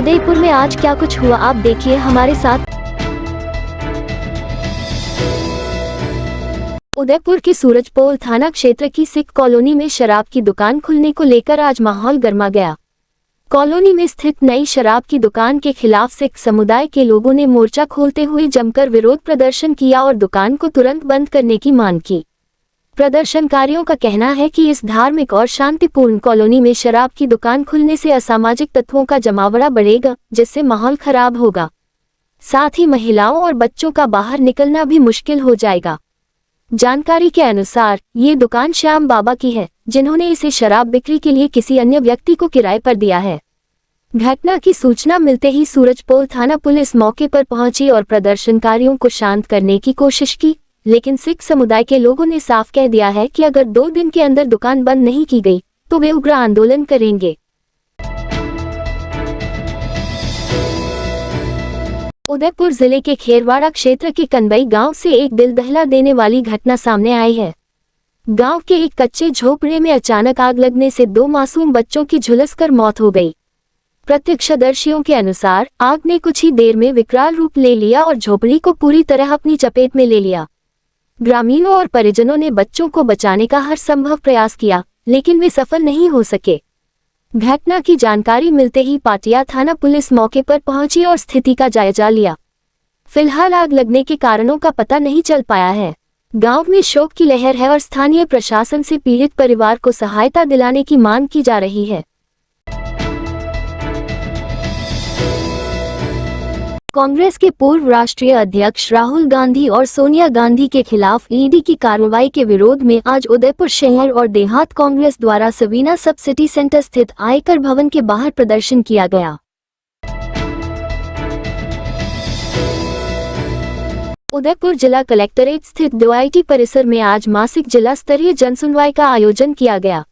उदयपुर में आज क्या कुछ हुआ आप देखिए हमारे साथ। उदयपुर के सूरजपोल थाना क्षेत्र की सिख कॉलोनी में शराब की दुकान खुलने को लेकर आज माहौल गर्मा गया। कॉलोनी में स्थित नई शराब की दुकान के खिलाफ सिख समुदाय के लोगों ने मोर्चा खोलते हुए जमकर विरोध प्रदर्शन किया और दुकान को तुरंत बंद करने की मांग की। प्रदर्शनकारियों का कहना है कि इस धार्मिक और शांतिपूर्ण कॉलोनी में शराब की दुकान खुलने से असामाजिक तत्वों का जमावड़ा बढ़ेगा, जिससे माहौल खराब होगा। साथ ही महिलाओं और बच्चों का बाहर निकलना भी मुश्किल हो जाएगा। जानकारी के अनुसार ये दुकान श्याम बाबा की है, जिन्होंने इसे शराब बिक्री के लिए किसी अन्य व्यक्ति को किराए पर दिया है। घटना की सूचना मिलते ही सूरजपोल थाना पुलिस मौके पर पहुंची और प्रदर्शनकारियों को शांत करने की कोशिश की, लेकिन सिख समुदाय के लोगों ने साफ कह दिया है कि अगर 2 दिन के अंदर दुकान बंद नहीं की गई तो वे उग्र आंदोलन करेंगे। उदयपुर जिले के खेरवाड़ा क्षेत्र के कनबई गांव से एक दिल दहला देने वाली घटना सामने आई है। गांव के एक कच्चे झोपड़े में अचानक आग लगने से 2 मासूम बच्चों की झुलसकर मौत हो गई। प्रत्यक्षदर्शियों के अनुसार आग ने कुछ ही देर में विकराल रूप ले लिया और झोपड़ी को पूरी तरह अपनी चपेट में ले लिया। ग्रामीणों और परिजनों ने बच्चों को बचाने का हर संभव प्रयास किया, लेकिन वे सफल नहीं हो सके। घटना की जानकारी मिलते ही पाटिया थाना पुलिस मौके पर पहुंची और स्थिति का जायजा लिया। फिलहाल आग लगने के कारणों का पता नहीं चल पाया है। गांव में शोक की लहर है और स्थानीय प्रशासन से पीड़ित परिवार को सहायता दिलाने की मांग की जा रही है। कांग्रेस के पूर्व राष्ट्रीय अध्यक्ष राहुल गांधी और सोनिया गांधी के खिलाफ ईडी की कार्रवाई के विरोध में आज उदयपुर शहर और देहात कांग्रेस द्वारा सवीना सब सिटी सेंटर स्थित आयकर भवन के बाहर प्रदर्शन किया गया। उदयपुर जिला कलेक्ट्रेट स्थित डीआईटी परिसर में आज मासिक जिला स्तरीय जनसुनवाई का आयोजन किया गया।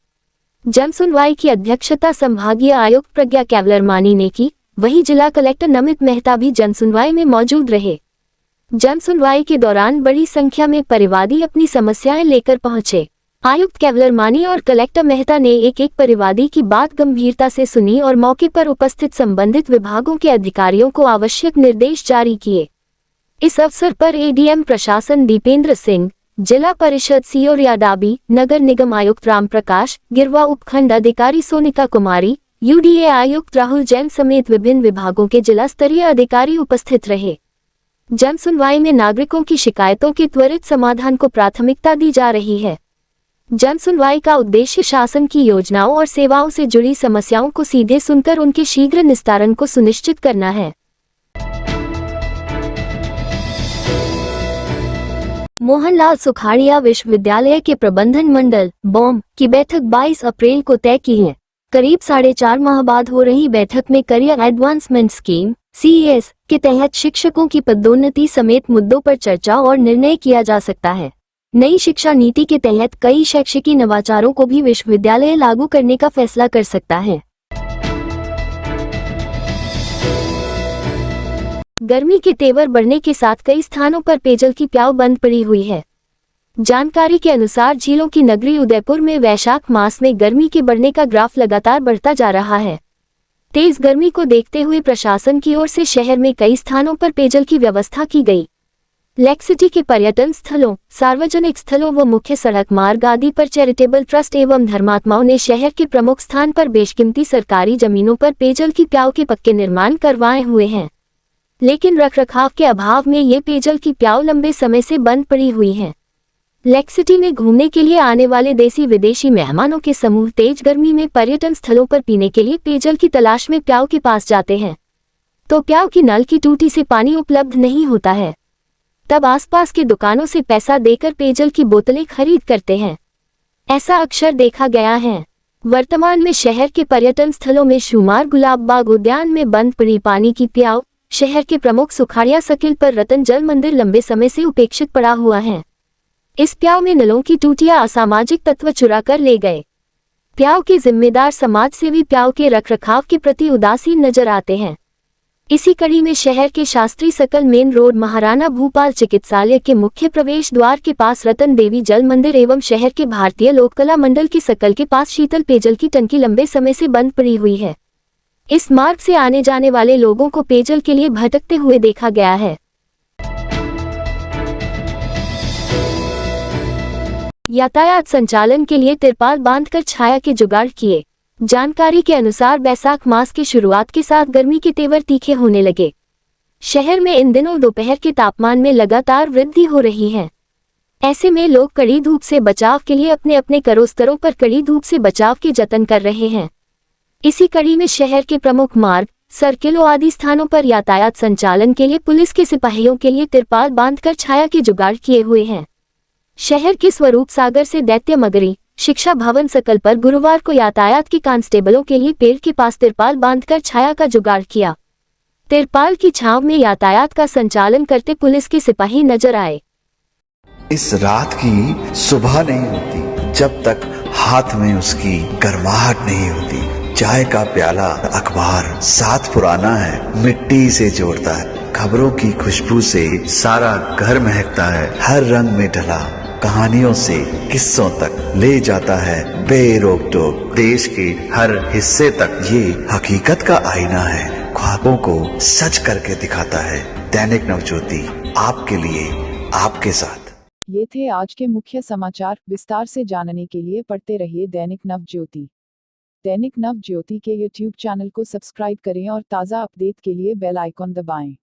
जनसुनवाई की अध्यक्षता संभागीय आयुक्त प्रज्ञा केवलरमानी ने की, वहीं जिला कलेक्टर नमित मेहता भी जनसुनवाई में मौजूद रहे। जनसुनवाई के दौरान बड़ी संख्या में परिवादी अपनी समस्याएं लेकर पहुंचे। आयुक्त केवलरमानी और कलेक्टर मेहता ने एक परिवादी की बात गंभीरता से सुनी और मौके पर उपस्थित संबंधित विभागों के अधिकारियों को आवश्यक निर्देश जारी किए। इस अवसर पर एडीएम प्रशासन दीपेंद्र सिंह, जिला परिषद सीओ रियाडाबी, नगर निगम आयुक्त राम प्रकाश, गिरवा उपखंड अधिकारी सोनिका कुमारी, यूडीए आयुक्त राहुल जैन समेत विभिन्न विभागों के जिला स्तरीय अधिकारी उपस्थित रहे। जनसुनवाई में नागरिकों की शिकायतों के त्वरित समाधान को प्राथमिकता दी जा रही है। जनसुनवाई का उद्देश्य शासन की योजनाओं और सेवाओं से जुड़ी समस्याओं को सीधे सुनकर उनके शीघ्र निस्तारण को सुनिश्चित करना है। मोहनलाल सुखाड़िया विश्वविद्यालय के प्रबंधन मंडल बॉम की बैठक 22 अप्रैल को तय की है। करीब 4.5 माह बाद हो रही बैठक में करियर एडवांसमेंट स्कीम (CES) के तहत शिक्षकों की पदोन्नति समेत मुद्दों पर चर्चा और निर्णय किया जा सकता है। नई शिक्षा नीति के तहत कई शैक्षिकी नवाचारों को भी विश्वविद्यालय लागू करने का फैसला कर सकता है। गर्मी के तेवर बढ़ने के साथ कई स्थानों पर पेयजल की प्याऊ बंद पड़ी हुई है। जानकारी के अनुसार झीलों की नगरी उदयपुर में वैशाख मास में गर्मी के बढ़ने का ग्राफ लगातार बढ़ता जा रहा है। तेज गर्मी को देखते हुए प्रशासन की ओर से शहर में कई स्थानों पर पेयजल की व्यवस्था की गई। लेक सिटी के पर्यटन स्थलों, सार्वजनिक स्थलों व मुख्य सड़क मार्ग आदि पर चैरिटेबल ट्रस्ट एवं धर्मात्माओं ने शहर के प्रमुख स्थान पर बेशकीमती सरकारी जमीनों पर पेयजल की प्याऊ के पक्के निर्माण करवाए हुए हैं, लेकिन रखरखाव के अभाव में ये पेयजल की प्याऊ लंबे समय से बंद पड़ी हुई है। लेक सिटी में घूमने के लिए आने वाले देसी विदेशी मेहमानों के समूह तेज गर्मी में पर्यटन स्थलों पर पीने के लिए पेयजल की तलाश में प्याऊ के पास जाते हैं, तो प्याऊ की नल की टूटी से पानी उपलब्ध नहीं होता है। तब आसपास के दुकानों से पैसा देकर पेयजल की बोतलें खरीद करते हैं। ऐसा अक्सर देखा गया है। वर्तमान में शहर के पर्यटन स्थलों में शुमार गुलाब बाग उद्यान में बंद पड़ी पानी की प्याऊ, शहर के प्रमुख सुखाड़िया सर्किल पर रतन जल मंदिर लंबे समय से उपेक्षित पड़ा हुआ है। इस प्याऊ में नलों की टूटियां असामाजिक तत्व चुरा कर ले गए। प्याऊ के जिम्मेदार समाजसेवी प्याऊ के रखरखाव के प्रति उदासीन नजर आते हैं। इसी कड़ी में शहर के Shastri circle main road Maharana Bhupal चिकित्सालय के मुख्य प्रवेश द्वार के पास रतन देवी जल मंदिर एवं शहर के भारतीय लोक कला मंडल की सर्कल के पास शीतल पेयजल की टंकी लंबे समय से बंद पड़ी हुई है। इस मार्ग से आने जाने वाले लोगों को पेयजल के लिए भटकते हुए देखा गया है। यातायात संचालन के लिए तिरपाल बांधकर छाया के जुगाड़ किए। जानकारी के अनुसार बैसाख मास की शुरुआत के साथ गर्मी के तेवर तीखे होने लगे। शहर में इन दिनों दोपहर के तापमान में लगातार वृद्धि हो रही है। ऐसे में लोग कड़ी धूप से बचाव के लिए अपने अपने स्तरों पर कड़ी धूप से बचाव के जतन कर रहे हैं। इसी कड़ी में शहर के प्रमुख मार्ग, सर्किलों आदि स्थानों पर यातायात संचालन के लिए पुलिस के सिपाहियों के लिए तिरपाल बांधकर छाया के जुगाड़ किए हुए हैं। शहर के स्वरूप सागर से दैत्य मगरी शिक्षा भवन सर्कल पर गुरुवार को यातायात के कांस्टेबलों के लिए पेड़ के पास तिरपाल बांधकर छाया का जुगाड़ किया। तिरपाल की छांव में यातायात का संचालन करते पुलिस के सिपाही नजर आए। इस रात की सुबह नहीं होती जब तक हाथ में उसकी गर्माहट नहीं होती। चाय का प्याला, अखबार साथ पुराना है, मिट्टी से जोड़ता है। खबरों की खुशबू से सारा घर महकता है। हर रंग में ढला कहानियों से किस्सों तक ले जाता है बेरोक टोक। देश के हर हिस्से तक ये हकीकत का आईना है। ख्वाबों को सच करके दिखाता है। दैनिक नवज्योति, आपके लिए, आपके साथ। ये थे आज के मुख्य समाचार। विस्तार से जानने के लिए पढ़ते रहिए दैनिक नवज्योति। दैनिक नवज्योति के YouTube चैनल को सब्सक्राइब करें और ताज़ा अपडेट के लिए बेल आइकॉन दबाएं।